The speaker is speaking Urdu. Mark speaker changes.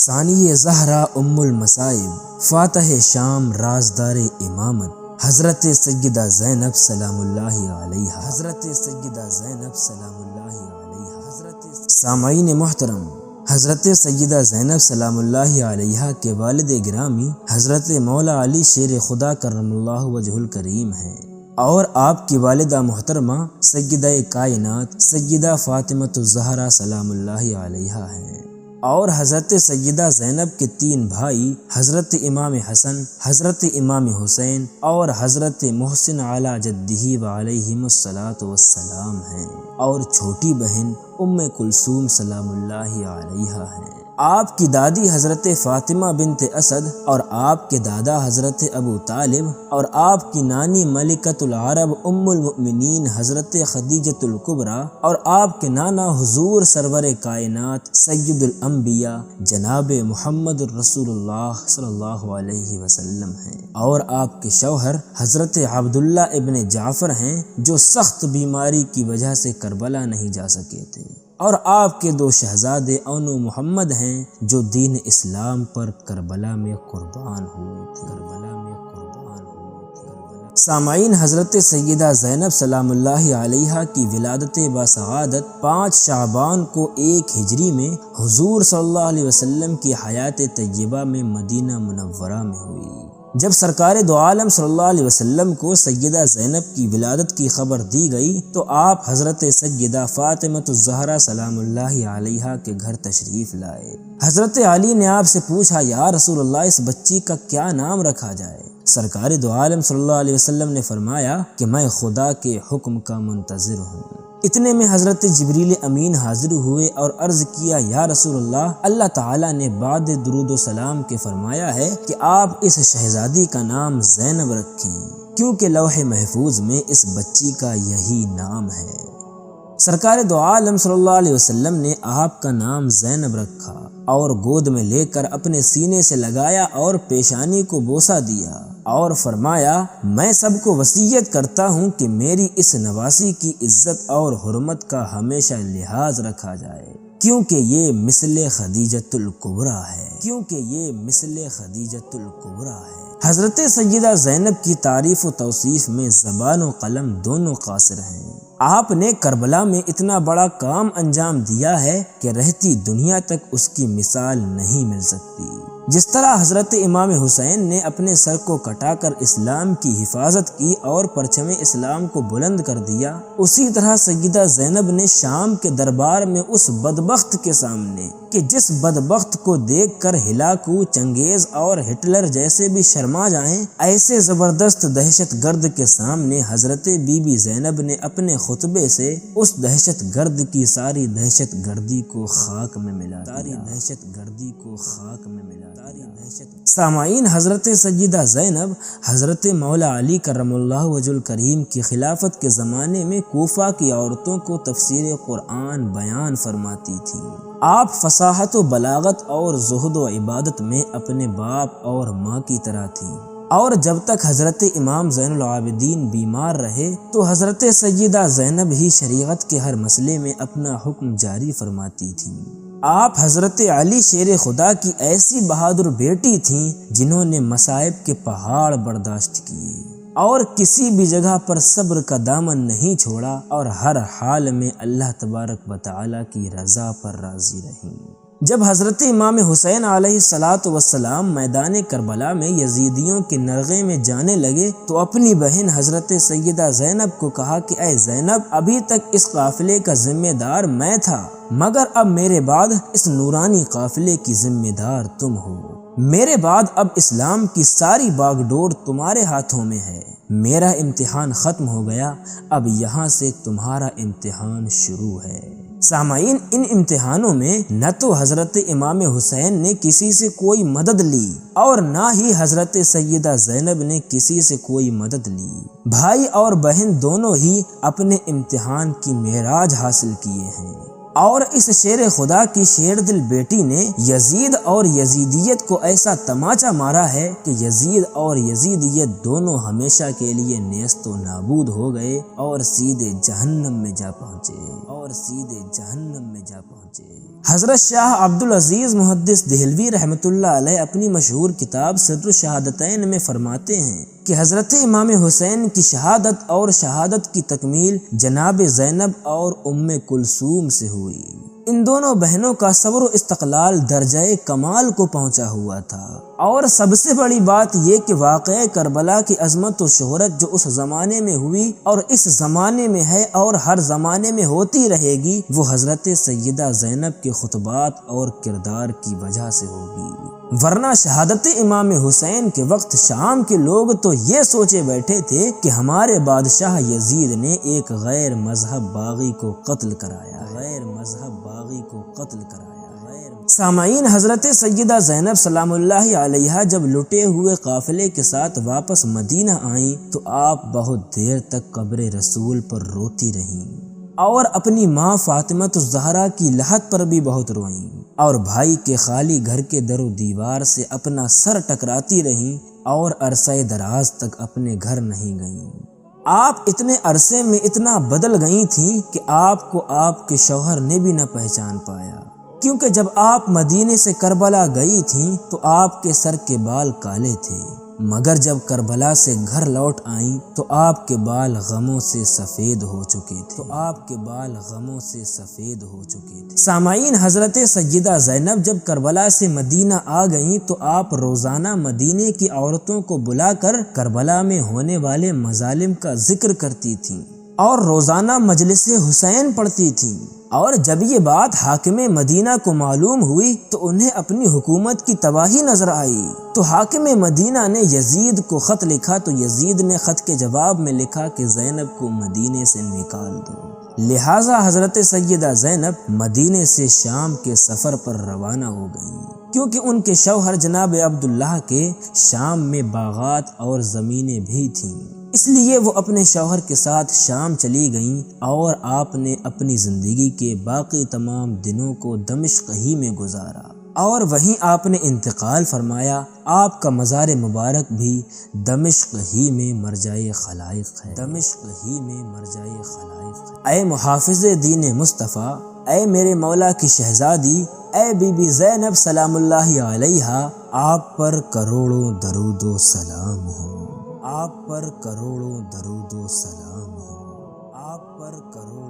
Speaker 1: ثانی زہرا ام المصائب، فاتح شام رازدار امامت، حضرت سیدہ زینب سلام اللہ علیہا، حضرت سیدہ زینب سلام اللہ علیہا۔ سامعین محترم، حضرت سیدہ زینب سلام اللہ علیہا کے والد گرامی حضرت مولا علی شیر خدا کرم اللہ وجہ الکریم ہیں، اور آپ کی والدہ محترمہ سیدہ کائنات سیدہ فاطمۃ الزہرا سلام اللہ علیہا ہیں، اور حضرت سیدہ زینب کے 3 بھائی حضرت امام حسن، حضرت امام حسین اور حضرت محسن علی جدہ وعلیہم الصلاۃ والسلام ہیں، اور چھوٹی بہن ام کلثوم سلام اللہ علیہا ہیں۔ آپ کی دادی حضرت فاطمہ بنت اسد اور آپ کے دادا حضرت ابو طالب اور آپ کی نانی ملکۃ العرب ام المؤمنین حضرت خدیجۃ الکبریٰ اور آپ کے نانا حضور سرور کائنات سید الانبیاء جناب محمد الرسول اللہ صلی اللہ علیہ وسلم ہیں، اور آپ کے شوہر حضرت عبداللہ ابن جعفر ہیں جو سخت بیماری کی وجہ سے کربلا نہیں جا سکے تھے، اور آپ کے 2 شہزادے اون و محمد ہیں جو دین اسلام پر کربلا میں قربان ہوئے تھے۔ سامعین، حضرت سیدہ زینب سلام اللہ علیہا کی ولادت باسعادت 5 شعبان کو 1 ہجری میں حضور صلی اللہ علیہ وسلم کی حیات طیبہ میں مدینہ منورہ میں ہوئی۔ جب سرکار دو عالم صلی اللہ علیہ وسلم کو سیدہ زینب کی ولادت کی خبر دی گئی تو آپ حضرت سیدہ فاطمۃ الزہرا سلام اللہ علیہا کے گھر تشریف لائے۔ حضرت علی نے آپ سے پوچھا، یا رسول اللہ، اس بچی کا کیا نام رکھا جائے؟ سرکار دو عالم صلی اللہ علیہ وسلم نے فرمایا کہ میں خدا کے حکم کا منتظر ہوں۔ اتنے میں حضرت جبریل امین حاضر ہوئے اور عرض کیا، یا رسول اللہ، اللہ تعالیٰ نے بعد درود و سلام کے فرمایا ہے کہ آپ اس شہزادی کا نام زینب رکھیں، کیونکہ لوح محفوظ میں اس بچی کا یہی نام ہے۔ سرکار دو عالم صلی اللہ علیہ وسلم نے آپ کا نام زینب رکھا اور گود میں لے کر اپنے سینے سے لگایا اور پیشانی کو بوسہ دیا اور فرمایا، میں سب کو وصیت کرتا ہوں کہ میری اس نواسی کی عزت اور حرمت کا ہمیشہ لحاظ رکھا جائے، کیونکہ یہ مثل خدیجۃ الکبریٰ ہے، حضرت سیدہ زینب کی تعریف و توصیف میں زبان و قلم دونوں قاصر ہیں۔ آپ نے کربلا میں اتنا بڑا کام انجام دیا ہے کہ رہتی دنیا تک اس کی مثال نہیں مل سکتی۔ جس طرح حضرت امام حسین نے اپنے سر کو کٹا کر اسلام کی حفاظت کی اور پرچم اسلام کو بلند کر دیا، اسی طرح سیدہ زینب نے شام کے دربار میں اس بدبخت کے سامنے کہ جس بدبخت کو دیکھ کر ہلاکو، چنگیز اور ہٹلر جیسے بھی شرما جائیں، ایسے زبردست دہشت گرد کے سامنے حضرت بی بی زینب نے اپنے خطبے سے اس دہشت گرد کی ساری دہشت گردی کو خاک میں ملا سامعین، حضرت سیدہ زینب حضرت مولا علی کرم اللہ وجہ الکریم کی خلافت کے زمانے میں کوفہ کی عورتوں کو تفسیر قرآن بیان فرماتی تھی۔ آپ فصاحت و بلاغت اور زہد و عبادت میں اپنے باپ اور ماں کی طرح تھیں، اور جب تک حضرت امام زین العابدین بیمار رہے تو حضرت سیدہ زینب ہی شریعت کے ہر مسئلے میں اپنا حکم جاری فرماتی تھیں۔ آپ حضرت علی شیر خدا کی ایسی بہادر بیٹی تھیں جنہوں نے مصائب کے پہاڑ برداشت کیے اور کسی بھی جگہ پر صبر کا دامن نہیں چھوڑا، اور ہر حال میں اللہ تبارک و تعالی کی رضا پر راضی رہیں۔ جب حضرت امام حسین علیہ الصلاۃ والسلام میدان کربلا میں یزیدیوں کے نرغے میں جانے لگے تو اپنی بہن حضرت سیدہ زینب کو کہا کہ اے زینب، ابھی تک اس قافلے کا ذمہ دار میں تھا، مگر اب میرے بعد اس نورانی قافلے کی ذمہ دار تم ہو۔ میرے بعد اب اسلام کی ساری باغ ڈور تمہارے ہاتھوں میں ہے۔ میرا امتحان ختم ہو گیا، اب یہاں سے تمہارا امتحان شروع ہے۔ سامعین، ان امتحانوں میں نہ تو حضرت امام حسین نے کسی سے کوئی مدد لی اور نہ ہی حضرت سیدہ زینب نے کسی سے کوئی مدد لی۔ بھائی اور بہن دونوں ہی اپنے امتحان کی معراج حاصل کیے ہیں۔ اور اس شیر خدا کی شیر دل بیٹی نے یزید اور یزیدیت کو ایسا تماچا مارا ہے کہ یزید اور یزیدیت دونوں ہمیشہ کے لیے نیست و نابود ہو گئے اور سیدھے جہنم میں جا پہنچے۔ حضرت شاہ عبدالعزیز محدث دہلوی رحمۃ اللہ علیہ اپنی مشہور کتاب سر الشہادتین میں فرماتے ہیں کہ حضرت امام حسین کی شہادت اور شہادت کی تکمیل جناب زینب اور ام کلثوم سے ہوئی۔ ان دونوں بہنوں کا صبر و استقلال درجہ کمال کو پہنچا ہوا تھا، اور سب سے بڑی بات یہ کہ واقعہ کربلا کی عظمت و شہرت جو اس زمانے میں ہوئی اور اس زمانے میں ہے اور ہر زمانے میں ہوتی رہے گی، وہ حضرت سیدہ زینب کے خطبات اور کردار کی وجہ سے ہوگی، ورنہ شہادت امام حسین کے وقت شام کے لوگ تو یہ سوچے بیٹھے تھے کہ ہمارے بادشاہ یزید نے ایک غیر مذہب باغی کو قتل کرایا۔ سامعین، حضرت سیدہ زینب سلام اللہ علیہا جب لٹے ہوئے قافلے کے ساتھ واپس مدینہ آئیں تو آپ بہت دیر تک قبر رسول پر روتی رہیں، اور اپنی ماں فاطمہ الزہرا کی لحد پر بھی بہت روئیں، اور بھائی کے خالی گھر کے در و دیوار سے اپنا سر ٹکراتی رہیں، اور عرصہ دراز تک اپنے گھر نہیں گئیں۔ آپ اتنے عرصے میں اتنا بدل گئی تھیں کہ آپ کو آپ کے شوہر نے بھی نہ پہچان پایا، کیونکہ جب آپ مدینے سے کربلا گئی تھیں تو آپ کے سر کے بال کالے تھے، مگر جب کربلا سے گھر لوٹ آئیں تو آپ کے بال غموں سے سفید ہو چکے تھے۔ سامعین، حضرت سیدہ زینب جب کربلا سے مدینہ آ گئیں تو آپ روزانہ مدینے کی عورتوں کو بلا کر کربلا میں ہونے والے مظالم کا ذکر کرتی تھیں اور روزانہ مجلس حسین پڑھتی تھیں، اور جب یہ بات حاکم مدینہ کو معلوم ہوئی تو انہیں اپنی حکومت کی تباہی نظر آئی، تو حاکم مدینہ نے یزید کو خط لکھا، تو یزید نے خط کے جواب میں لکھا کہ زینب کو مدینے سے نکال دو۔ لہٰذا حضرت سیدہ زینب مدینے سے شام کے سفر پر روانہ ہو گئیں، کیونکہ ان کے شوہر جناب عبداللہ کے شام میں باغات اور زمینیں بھی تھیں، اس لیے وہ اپنے شوہر کے ساتھ شام چلی گئیں، اور آپ نے اپنی زندگی کے باقی تمام دنوں کو دمشق ہی میں گزارا، اور وہیں آپ نے انتقال فرمایا۔ آپ کا مزار مبارک بھی دمشق ہی میں مرجع خلائق ہے۔ اے محافظ دین مصطفیٰ، اے میرے مولا کی شہزادی، اے بی بی زینب سلام اللہ علیہا، آپ پر کروڑوں درود و سلام ہوں، آپ پر کروڑوں درود و سلام ہوں، آپ پر کروڑوں